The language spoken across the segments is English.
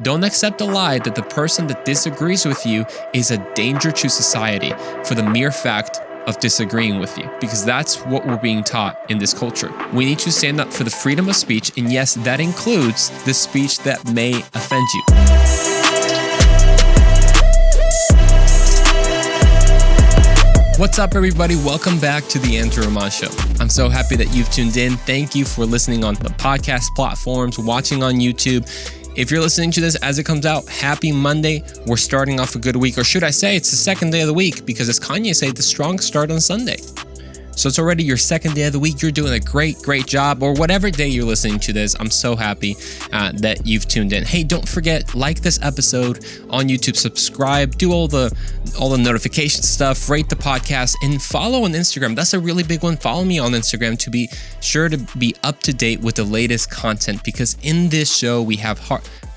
Don't accept the lie that the person that disagrees with you is a danger to society for the mere fact of disagreeing with you, because that's what we're being taught in this culture. We need to stand up for the freedom of speech, and yes, that includes the speech that may offend you. What's up, everybody? Welcome back to the Andrew Roman Show. I'm so happy that you've tuned in. Thank you for listening on the podcast platforms, watching on YouTube. If you're listening to this as it comes out, happy Monday. We're starting off a good week, or should I say it's the second day of the week, because as Kanye said, the strong start on Sunday. So it's already your second day of the week. You're doing a great job, or whatever day you're listening to this. I'm so happy that you've tuned in. Hey, don't forget, like this episode on YouTube, subscribe, do all the notification stuff, rate the podcast, and follow on Instagram. That's a really big one. Follow me on Instagram to be sure to be up to date with the latest content, because in this show we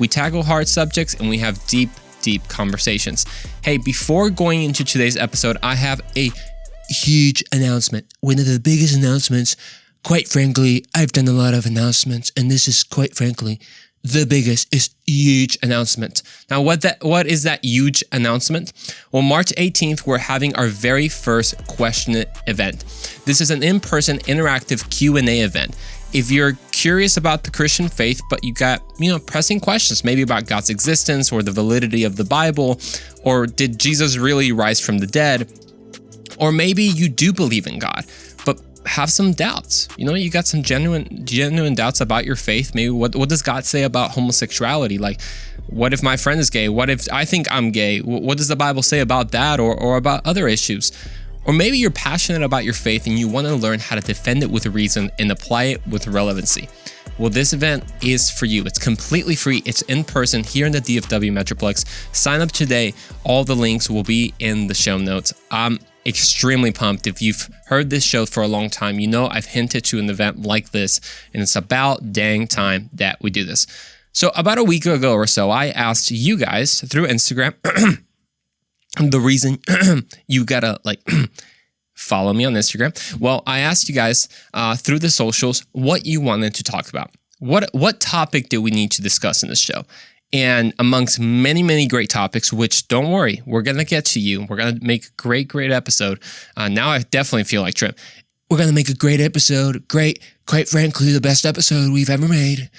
tackle hard subjects and we have deep conversations. Hey, before going into today's episode, I have a huge announcement. One of the biggest announcements. Quite frankly, I've done a lot of announcements, and this is quite frankly the biggest. Is huge announcement. Now, what is that huge announcement? Well, March 18th, we're having our very first question event. This is an in-person interactive Q&A event. If you're curious about the Christian faith, but you got, pressing questions, maybe about God's existence or the validity of the Bible, or did Jesus really rise from the dead? Or maybe you do believe in God, but have some doubts. You got some genuine doubts about your faith. Maybe what does God say about homosexuality? Like, what if my friend is gay? What if I think I'm gay? What does the Bible say about that, or about other issues? Or maybe you're passionate about your faith and you want to learn how to defend it with reason and apply it with relevancy. Well, this event is for you. It's completely free. It's in person here in the DFW Metroplex. Sign up today. All the links will be in the show notes. I'm extremely pumped. If you've heard this show for a long time, I've hinted to an event like this, and it's about dang time that we do this. So about a week ago or so, I asked you guys through Instagram, the reason you gotta follow me on Instagram. Well, I asked you guys through the socials what you wanted to talk about. What topic do we need to discuss in this show? And amongst many great topics, which don't worry, we're going to get to you. We're going to make a great episode. Now I definitely feel like Trim. We're going to make a great episode. Quite frankly, the best episode we've ever made.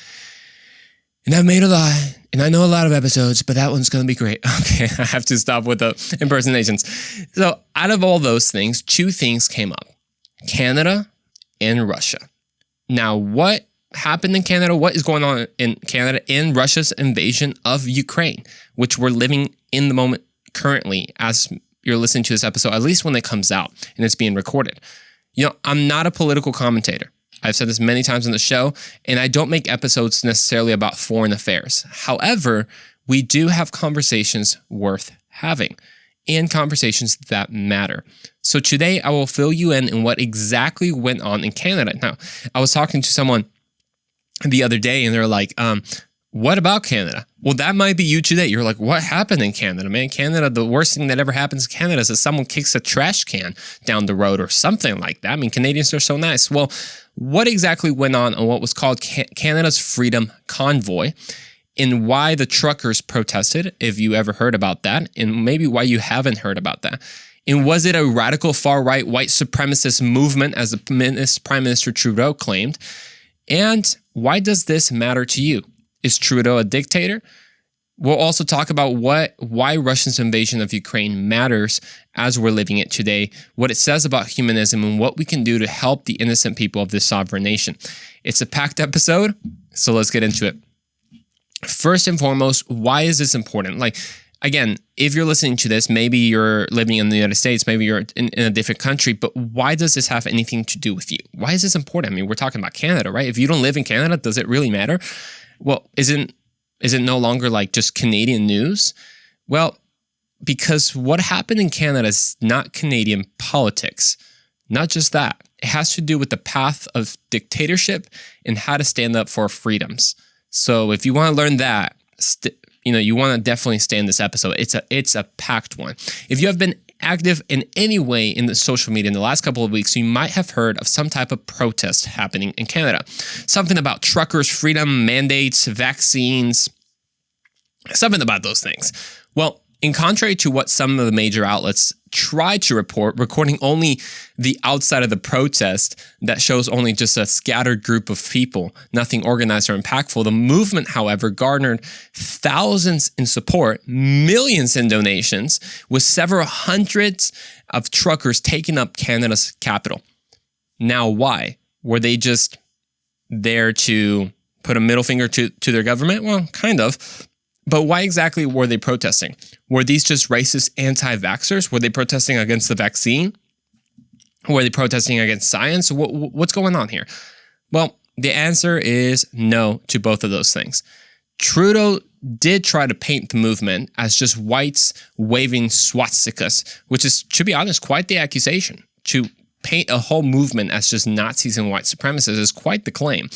And I've made a lot, and I know a lot of episodes, but that one's going to be great. Okay, I have to stop with the impersonations. So out of all those things, two things came up: Canada and Russia. Now, what happened in Canada? What is going on in Canada in Russia's invasion of Ukraine, which we're living in the moment currently as you're listening to this episode, at least when it comes out and it's being recorded. I'm not a political commentator. I've said this many times on the show, and I don't make episodes necessarily about foreign affairs. However, we do have conversations worth having and conversations that matter. So today I will fill you in what exactly went on in Canada. Now, I was talking to someone the other day, and they're like, what about Canada? Well, that might be you today. You're like, what happened in Canada, man? Canada, the worst thing that ever happens in Canada is that someone kicks a trash can down the road or something like that. I mean, Canadians are so nice. Well, what exactly went on what was called Canada's Freedom Convoy, and why the truckers protested, if you ever heard about that, and maybe why you haven't heard about that. And was it a radical far-right white supremacist movement, as the Prime Minister Trudeau claimed? And why does this matter to you? Is Trudeau a dictator? We'll also talk about why Russia's invasion of Ukraine matters as we're living it today, what it says about humanism, and what we can do to help the innocent people of this sovereign nation. It's a packed episode, so let's get into it. First and foremost, why is this important? Again, if you're listening to this, maybe you're living in the United States, maybe you're in a different country, but why does this have anything to do with you? Why is this important? I mean, we're talking about Canada, right? If you don't live in Canada, does it really matter? Well, is it no longer just Canadian news? Well, because what happened in Canada is not Canadian politics. Not just that. It has to do with the path of dictatorship and how to stand up for freedoms. So if you want to learn that, you want to definitely stay in this episode. It's a packed one. If you have been active in any way in the social media in the last couple of weeks, you might have heard of some type of protest happening in Canada. Something about truckers' freedom, mandates, vaccines, Something about those things. Well, in contrary to what some of the major outlets tried to report, recording only the outside of the protest that shows only just a scattered group of people, nothing organized or impactful, the movement, however, garnered thousands in support, millions in donations, with several hundreds of truckers taking up Canada's capital. Now, why? Were they just there to put a middle finger to their government? Well, kind of. But why exactly were they protesting? Were these just racist anti-vaxxers? Were they protesting against the vaccine? Were they protesting against science? What's going on here? Well, the answer is no to both of those things. Trudeau did try to paint the movement as just whites waving swastikas, which is, to be honest, quite the accusation. To paint a whole movement as just Nazis and white supremacists is quite the claim.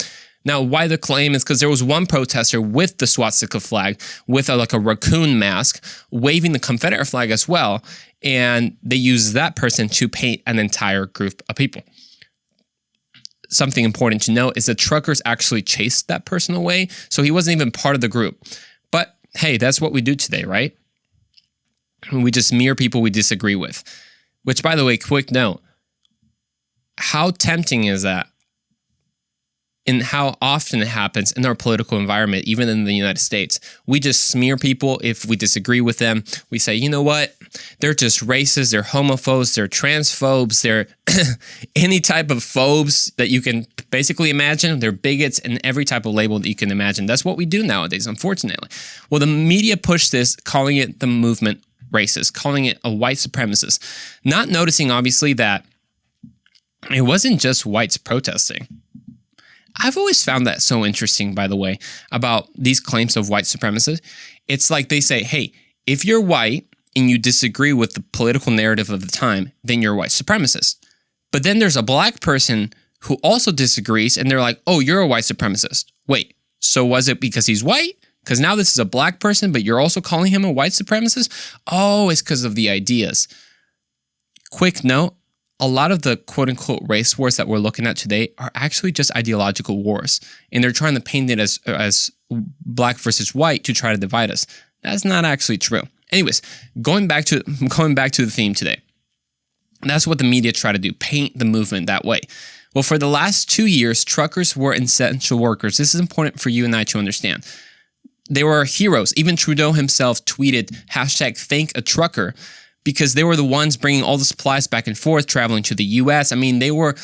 Now, why the claim is because there was one protester with the swastika flag, with a raccoon mask, waving the Confederate flag as well, and they used that person to paint an entire group of people. Something important to note is the truckers actually chased that person away, so he wasn't even part of the group. But hey, that's what we do today, right? We just smear people we disagree with. Which, by the way, quick note, how tempting is that? And how often it happens in our political environment, even in the United States. We just smear people if we disagree with them. We say, you know what? They're just racist, they're homophobes, they're transphobes, they're any type of phobes that you can basically imagine. They're bigots and every type of label that you can imagine. That's what we do nowadays, unfortunately. Well, the media pushed this, calling it the movement racist, calling it a white supremacist, not noticing, obviously, that it wasn't just whites protesting. I've always found that so interesting, by the way, about these claims of white supremacy. It's like they say, hey, if you're white and you disagree with the political narrative of the time, then you're a white supremacist. But then there's a black person who also disagrees, and they're like, oh, you're a white supremacist. Wait, so was it because he's white? Because now this is a black person, but you're also calling him a white supremacist? Oh, it's because of the ideas. Quick note. A lot of the quote-unquote race wars that we're looking at today are actually just ideological wars. And they're trying to paint it as black versus white to try to divide us. That's not actually true. Anyways, going back to the theme today. That's what the media try to do, paint the movement that way. Well, for the last 2 years, truckers were essential workers. This is important for you and I to understand. They were heroes. Even Trudeau himself tweeted, #ThankATrucker, because they were the ones bringing all the supplies back and forth, traveling to the U.S. I mean, they were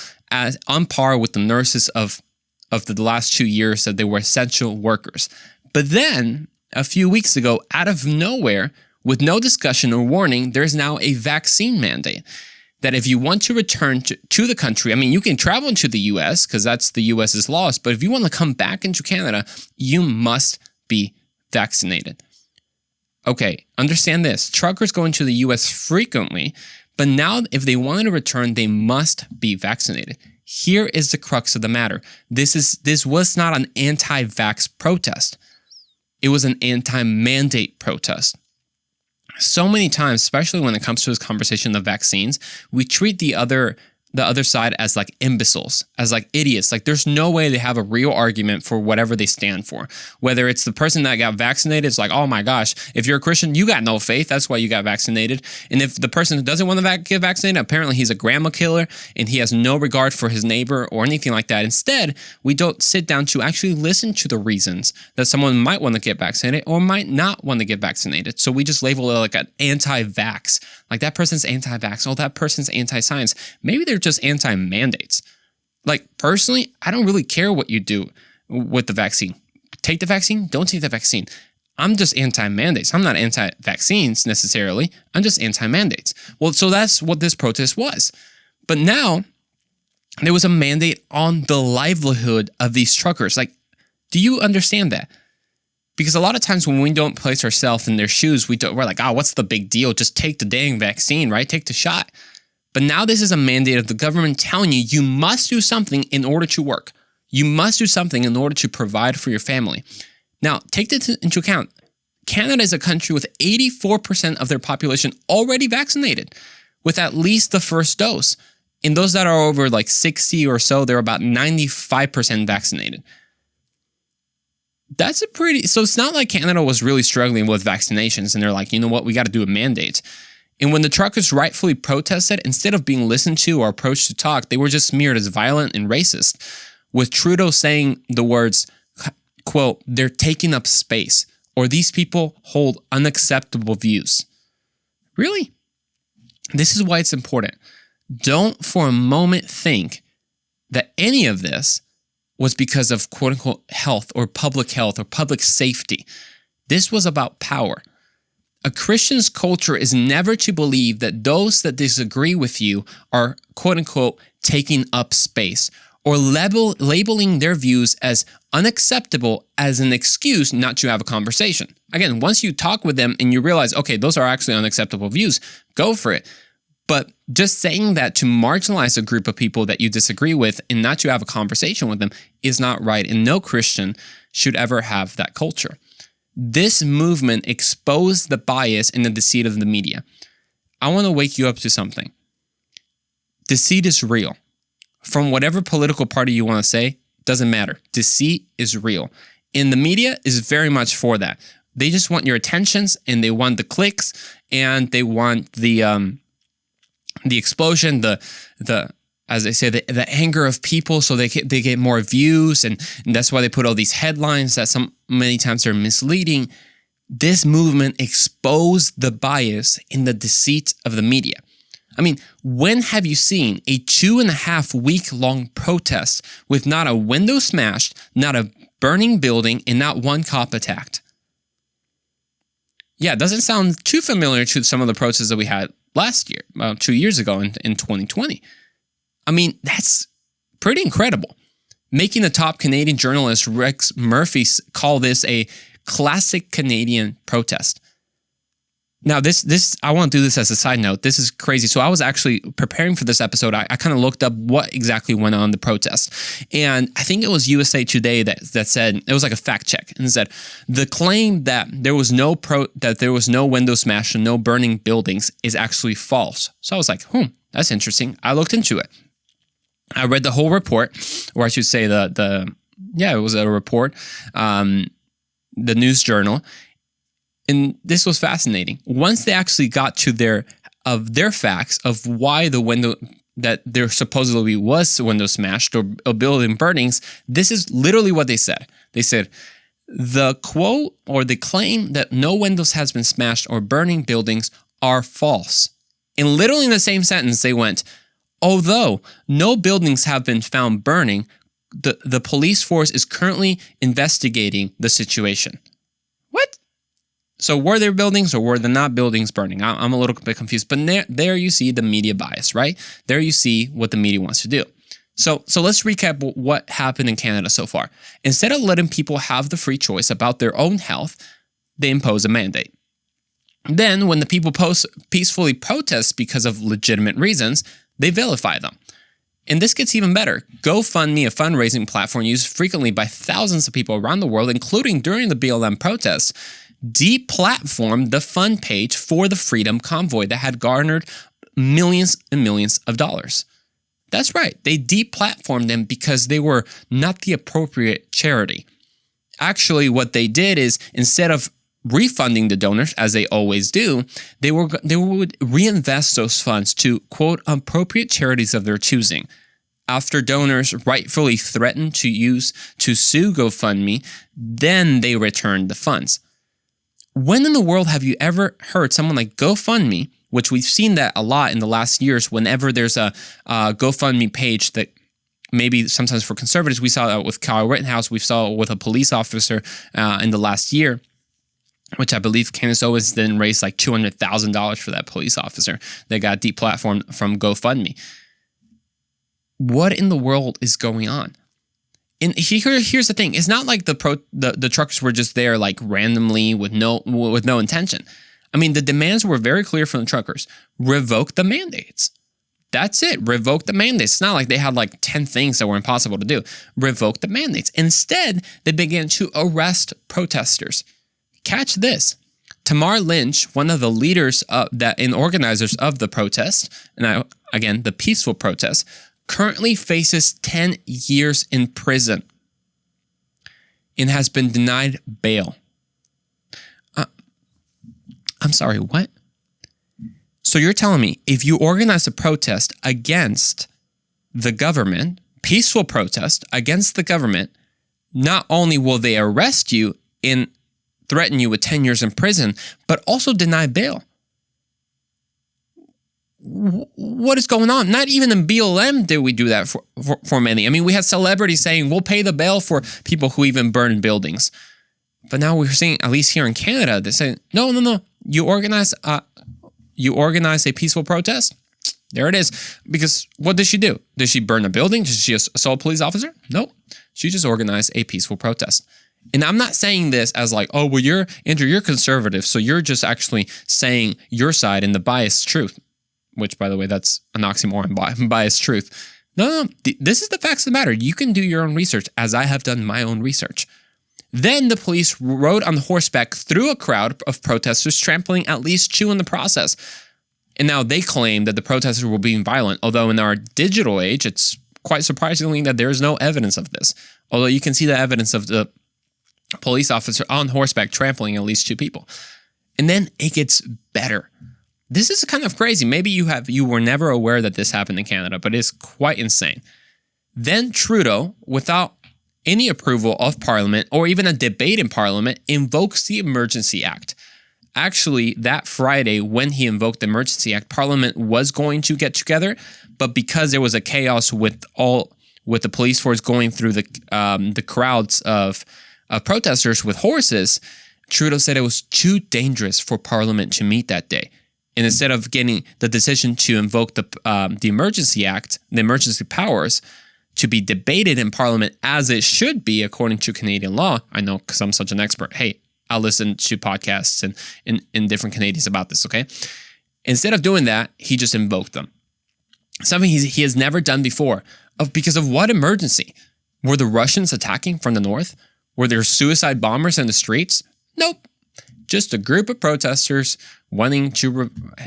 on par with the nurses of the last 2 years, that they were essential workers. But then, a few weeks ago, out of nowhere, with no discussion or warning, there's now a vaccine mandate. That if you want to return to the country, I mean, you can travel into the U.S. because that's the U.S.'s laws, but if you want to come back into Canada, you must be vaccinated. Okay, understand this. Truckers go into the U.S. frequently, but now if they wanted to return, they must be vaccinated. Here is the crux of the matter. This was not an anti-vax protest. It was an anti-mandate protest. So many times, especially when it comes to this conversation of vaccines, we treat the other side as like imbeciles, as like idiots. Like there's no way they have a real argument for whatever they stand for. Whether it's the person that got vaccinated, it's like, oh my gosh, if you're a Christian, you got no faith. That's why you got vaccinated. And if the person who doesn't want to get vaccinated, apparently he's a grandma killer and he has no regard for his neighbor or anything like that. Instead, we don't sit down to actually listen to the reasons that someone might want to get vaccinated or might not want to get vaccinated. So we just label it like an anti-vax. Like that person's anti-vax. Oh, that person's anti-science. Maybe they're just anti-mandates. Like personally, I don't really care what you do with the vaccine. Take the vaccine, don't take the vaccine. I'm just anti-mandates. I'm not anti-vaccines necessarily. I'm just anti-mandates. Well, so that's what this protest was. But now there was a mandate on the livelihood of these truckers. Like, do you understand that? Because a lot of times when we don't place ourselves in their shoes, we're like, oh, what's the big deal? Just take the dang vaccine, right? Take the shot. But now this is a mandate of the government telling you, you must do something in order to work. You must do something in order to provide for your family. Now, take this into account. Canada is a country with 84% of their population already vaccinated with at least the first dose. And those that are over like 60 or so, they're about 95% vaccinated. That's a pretty, so it's not like Canada was really struggling with vaccinations and they're like, you know what, we got to do a mandate. And when the truckers rightfully protested, instead of being listened to or approached to talk, they were just smeared as violent and racist, with Trudeau saying the words, quote, "They're taking up space," or "These people hold unacceptable views." Really? This is why it's important. Don't for a moment think that any of this was because of quote unquote health or public safety. This was about power. A Christian's culture is never to believe that those that disagree with you are quote unquote taking up space or labeling their views as unacceptable as an excuse not to have a conversation. Again, once you talk with them and you realize, okay, those are actually unacceptable views, go for it. But just saying that to marginalize a group of people that you disagree with and not to have a conversation with them is not right. And no Christian should ever have that culture. This movement exposed the bias and the deceit of the media. I want to wake you up to something. Deceit is real. From whatever political party you want to say, doesn't matter. Deceit is real. And the media is very much for that. They just want your attentions and they want the clicks and they want the explosion, the as they say, the anger of people, so they get more views, and that's why they put all these headlines that many times are misleading. This movement exposed the bias in the deceit of the media. I mean, when have you seen a 2.5-week-long protest with not a window smashed, not a burning building, and not one cop attacked? Yeah, it doesn't sound too familiar to some of the protests that we had last year, 2 years ago in 2020. I mean, that's pretty incredible. Making the top Canadian journalist Rex Murphy call this a classic Canadian protest. Now, this I want to do this as a side note. This is crazy. So I was actually preparing for this episode. I kind of looked up what exactly went on in the protest. And I think it was USA Today that said, it was like a fact check, and said the claim that there was no window smash and no burning buildings is actually false. So I was like, that's interesting. I looked into it. I read the whole report, or I should say it was a report, the news journal. And this was fascinating. Once they actually got to their facts of why the window that there supposedly was window smashed or building burnings, this is literally what they said. They said, the quote or the claim that no windows has been smashed or burning buildings are false. And literally in the same sentence, they went, although no buildings have been found burning, the police force is currently investigating the situation. What? So were there buildings or were there not buildings burning? I'm a little bit confused. But there you see the media bias, right? There you see what the media wants to do. So let's recap what happened in Canada so far. Instead of letting people have the free choice about their own health, they impose a mandate. Then, when the people peacefully protest because of legitimate reasons, they vilify them. And this gets even better. GoFundMe, a fundraising platform used frequently by thousands of people around the world, including during the BLM protests, deplatformed the fund page for the Freedom Convoy that had garnered millions and millions of dollars. That's right. They deplatformed them because they were not the appropriate charity. Actually, what they did is, instead of refunding the donors, as they always do, they would reinvest those funds to, quote, appropriate charities of their choosing. After donors rightfully threatened to sue GoFundMe, then they returned the funds. When in the world have you ever heard someone like GoFundMe, which we've seen that a lot in the last years, whenever there's a GoFundMe page that maybe sometimes for conservatives, we saw that with Kyle Rittenhouse, we saw it with a police officer in the last year, which I believe Candace Owens then raised like $200,000 for that police officer that got deplatformed from GoFundMe. What in the world is going on? And here's the thing. It's not like the truckers were just there like randomly with no intention. I mean, the demands were very clear from the truckers. Revoke the mandates. That's it. Revoke the mandates. It's not like they had like 10 things that were impossible to do. Revoke the mandates. Instead, they began to arrest protesters. Catch this. Tamar Lynch, one of the leaders and organizers of the protest, and again, the peaceful protest, currently faces 10 years in prison. and has been denied bail. I'm sorry, what? So you're telling me if you organize a protest against the government, peaceful protest against the government, not only will they arrest you and threaten you with 10 years in prison, but also deny bail? What is going on? Not even in BLM did we do that for many. I mean, we had celebrities saying, we'll pay the bail for people who even burn buildings. But now we're seeing, at least here in Canada, they say, no. You organize a peaceful protest? There it is. Because what did she do? Did she burn a building? Did she assault a police officer? Nope. She just organized a peaceful protest. And I'm not saying this as like, oh, well, Andrew, you're conservative, so you're just actually saying your side and the biased truth. Which, by the way, that's an oxymoron, biased truth. No. This is the facts of the matter. You can do your own research, as I have done my own research. Then the police rode on horseback through a crowd of protesters, trampling at least 2 in the process. And now they claim that the protesters were being violent, although in our digital age, it's quite surprisingly that there is no evidence of this. Although you can see the evidence of the police officer on horseback trampling at least 2 people. And then it gets better. This is kind of crazy. Maybe you were never aware that this happened in Canada, but it's quite insane. Then Trudeau, without any approval of Parliament or even a debate in Parliament, invokes the Emergency Act. Actually, that Friday, when he invoked the Emergency Act, Parliament was going to get together, but because there was a chaos with the police force going through the crowds of protesters with horses, Trudeau said it was too dangerous for Parliament to meet that day. And instead of getting the decision to invoke the Emergency Act, the emergency powers, to be debated in Parliament as it should be according to Canadian law. I know because I'm such an expert. Hey, I'll listen to podcasts and different Canadians about this, okay? Instead of doing that, he just invoked them. Something he has never done before. Because of what emergency? Were the Russians attacking from the north? Were there suicide bombers in the streets? Nope. Just a group of protesters wanting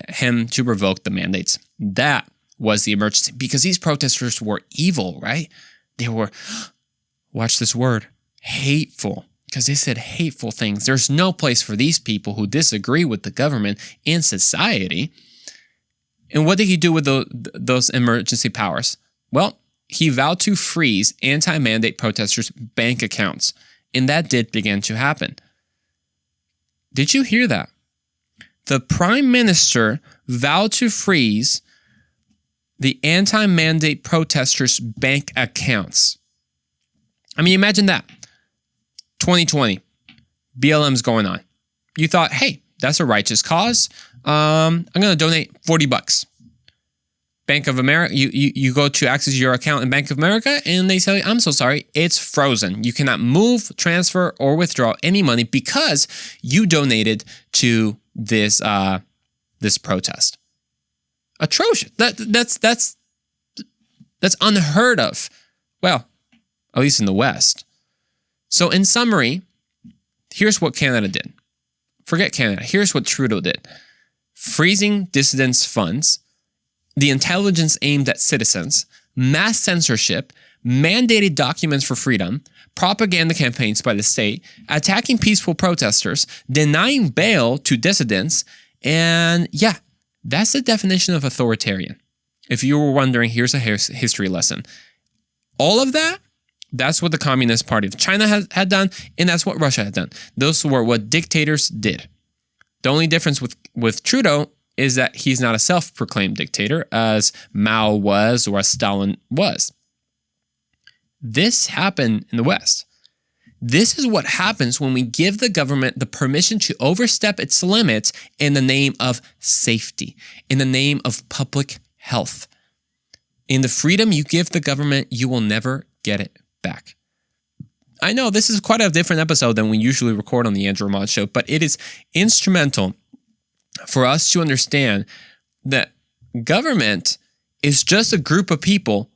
him to revoke the mandates. That was the emergency, because these protesters were evil, right? They were, watch this word, hateful, because they said hateful things. There's no place for these people who disagree with the government in society. And what did he do with those emergency powers? Well, he vowed to freeze anti-mandate protesters' bank accounts, and that did begin to happen. Did you hear that? The Prime Minister vowed to freeze the anti-mandate protesters' bank accounts. I mean, imagine that. 2020, BLM's going on. You thought, hey, that's a righteous cause. I'm going to donate $40. Bank of America, you go to access your account in Bank of America, and they say, I'm so sorry, it's frozen. You cannot move, transfer, or withdraw any money because you donated to this protest. Atrocious. That's unheard of. Well, at least in the West. So in summary, here's what Canada did. Forget Canada. Here's what Trudeau did. Freezing dissidents' funds, the intelligence aimed at citizens, mass censorship, mandated documents for freedom, propaganda campaigns by the state, attacking peaceful protesters, denying bail to dissidents, and yeah, that's the definition of authoritarian. If you were wondering, here's a history lesson. All of that, that's what the Communist Party of China had done, and that's what Russia had done. Those were what dictators did. The only difference with Trudeau is that he's not a self-proclaimed dictator, as Mao was or as Stalin was. This happened in the West. This is what happens when we give the government the permission to overstep its limits in the name of safety, in the name of public health. In the freedom you give the government, you will never get it back. I know this is quite a different episode than we usually record on the Andrew Ramad Show, but it is instrumental for us to understand that government is just a group of people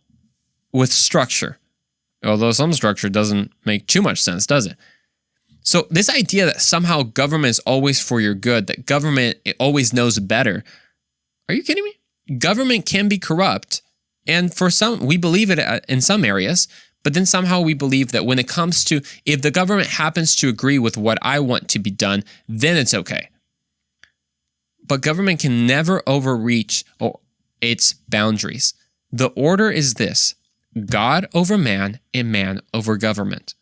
with structure. Although some structure doesn't make too much sense, does it? So this idea that somehow government is always for your good, that government always knows better. Are you kidding me? Government can be corrupt. And for some, we believe it in some areas, But then somehow we believe that when it comes to, if the government happens to agree with what I want to be done, then it's okay. But government can never overreach its boundaries. The order is this: God over man and man over government.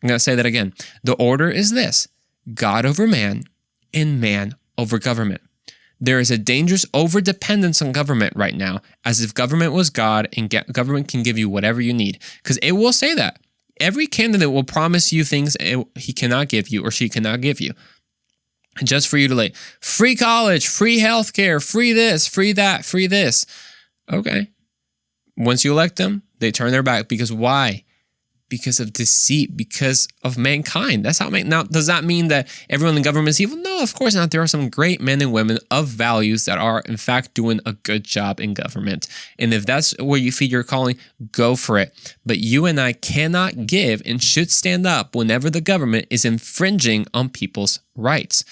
I'm going to say that again. The order is this: God over man and man over government. There is a dangerous overdependence on government right now, as if government was God and government can give you whatever you need. Because it will say that. Every candidate will promise you things he cannot give you or she cannot give you. And just for you to like, free college, free healthcare, free this, free that, free this. Okay. Once you elect them, they turn their back. Because why? Because of deceit, because of mankind. That's how. Now, does that mean that everyone in government is evil? No, of course not. There are some great men and women of values that are, in fact, doing a good job in government. And if that's where you feel your calling, go for it. But you and I cannot give and should stand up whenever the government is infringing on people's rights.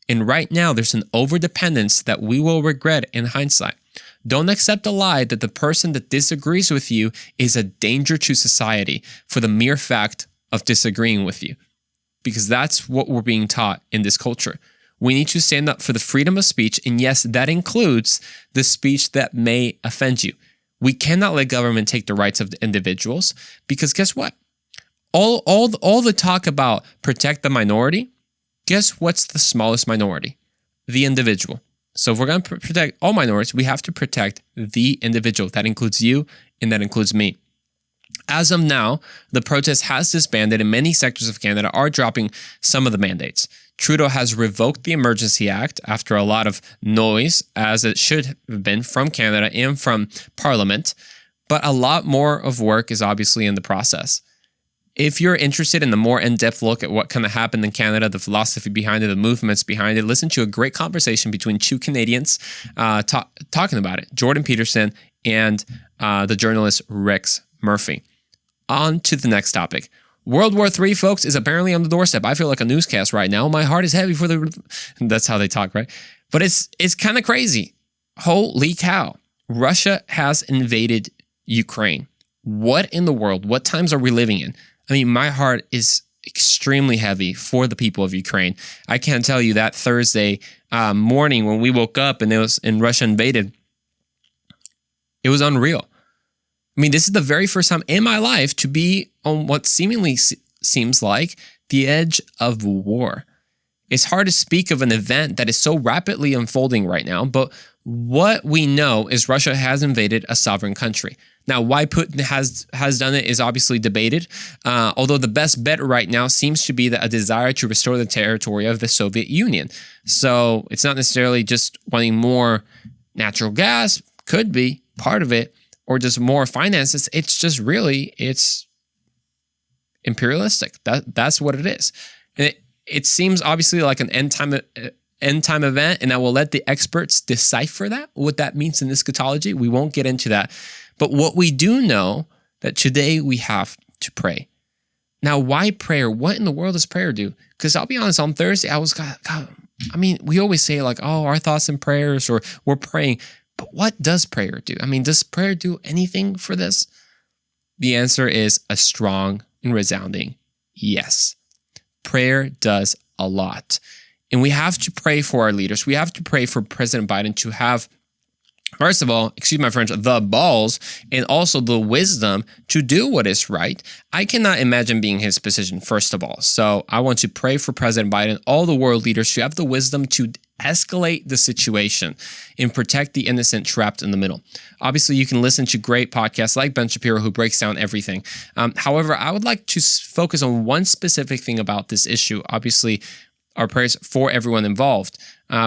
And right now, there's an overdependence that we will regret in hindsight. Don't accept the lie that the person that disagrees with you is a danger to society for the mere fact of disagreeing with you. Because that's what we're being taught in this culture. We need to stand up for the freedom of speech, and yes, that includes the speech that may offend you. We cannot let government take the rights of the individuals, because guess what? All the talk about protect the minority, guess what's the smallest minority? The individual. So if we're going to protect all minorities, we have to protect the individual. That includes you and that includes me. As of now, the protest has disbanded and many sectors of Canada are dropping some of the mandates. Trudeau has revoked the Emergency Act after a lot of noise, as it should have been, from Canada and from Parliament. But a lot more of work is obviously in the process. If you're interested in the more in-depth look at what kind of happened in Canada, the philosophy behind it, the movements behind it, listen to a great conversation between two Canadians talking about it, Jordan Peterson and the journalist Rex Murphy. On to the next topic. World War III, folks, is apparently on the doorstep. I feel like a newscast right now. My heart is heavy for the... That's how they talk, right? But it's kind of crazy. Holy cow. Russia has invaded Ukraine. What in the world? What times are we living in? I mean, my heart is extremely heavy for the people of Ukraine. I can't tell you that Thursday morning when we woke up and Russia invaded, it was unreal. I mean, this is the very first time in my life to be on what seemingly seems like the edge of war. It's hard to speak of an event that is so rapidly unfolding right now, but what we know is Russia has invaded a sovereign country. Now, why Putin has done it is obviously debated, although the best bet right now seems to be a desire to restore the territory of the Soviet Union. So it's not necessarily just wanting more natural gas, could be part of it, or just more finances. It's just really, it's imperialistic. That's what it is. And it seems obviously like an end time event, and I will let the experts decipher what that means in eschatology. We won't get into that. But what we do know, that today we have to pray. Now, why prayer? What in the world does prayer do? Because I'll be honest, on Thursday, I was, God, I mean, we always say like, oh, our thoughts and prayers, or we're praying. But what does prayer do? I mean, does prayer do anything for this? The answer is a strong and resounding yes. Prayer does a lot. And we have to pray for our leaders. We have to pray for President Biden to have, first of all, excuse my French, the balls and also the wisdom to do what is right. I cannot imagine being in his position, first of all. So I want to pray for President Biden, all the world leaders to have the wisdom to escalate the situation and protect the innocent trapped in the middle. Obviously, you can listen to great podcasts like Ben Shapiro, who breaks down everything. However, I would like to focus on one specific thing about this issue. Obviously, our prayers for everyone involved,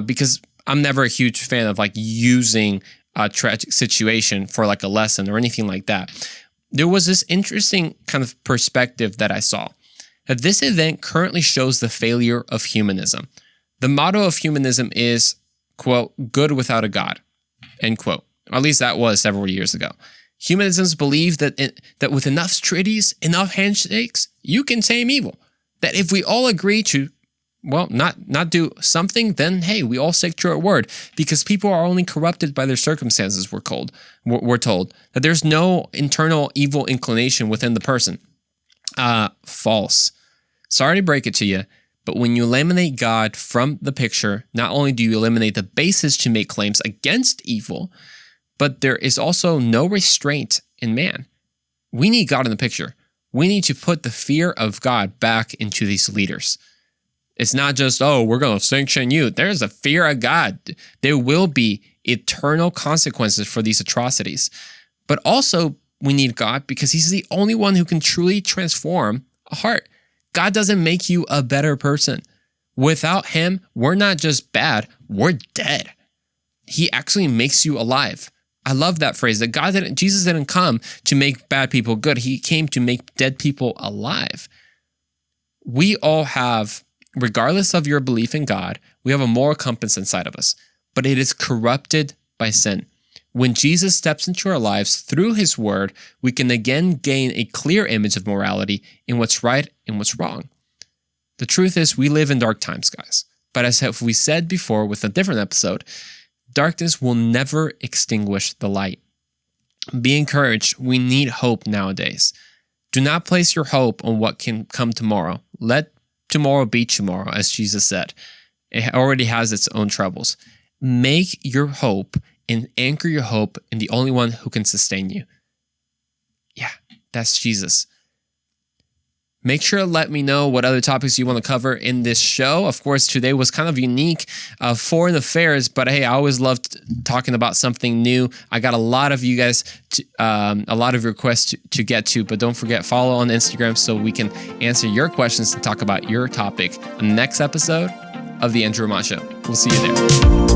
because I'm never a huge fan of like using a tragic situation for like a lesson or anything like that. There was this interesting kind of perspective that I saw, that this event currently shows the failure of humanism. The motto of humanism is, quote, good without a God, end quote. Or at least that was several years ago. Humanisms believe that with enough treaties, enough handshakes, you can tame evil. That if we all agree to not do something, then hey, we all stick to our word, because people are only corrupted by their circumstances. We're told that there's no internal evil inclination within the person. False. Sorry to break it to you, but when you eliminate God from the picture, not only do you eliminate the basis to make claims against evil, but there is also no restraint in man. We need God in the picture. We need to put the fear of God back into these leaders. It's not just, oh, we're going to sanction you. There's a fear of God. There will be eternal consequences for these atrocities. But also, we need God because he's the only one who can truly transform a heart. God doesn't make you a better person. Without him, we're not just bad, we're dead. He actually makes you alive. I love that phrase, that Jesus didn't come to make bad people good. He came to make dead people alive. We all have, regardless of your belief in God, we have a moral compass inside of us, but it is corrupted by sin. When Jesus steps into our lives through his word, we can again gain a clear image of morality in what's right and what's wrong. The truth is, we live in dark times, guys. But as we said before with a different episode, darkness will never extinguish the light. Be encouraged. We need hope nowadays. Do not place your hope on what can come tomorrow. Let tomorrow be tomorrow, as Jesus said. It already has its own troubles. Make your hope and anchor your hope in the only one who can sustain you. Yeah, that's Jesus. Make sure to let me know what other topics you want to cover in this show. Of course, today was kind of unique, foreign affairs, but hey, I always loved talking about something new. I got a lot of you guys, a lot of requests to get to, but don't forget, follow on Instagram so we can answer your questions and talk about your topic on the next episode of The Andrew Ramon Show. We'll see you there.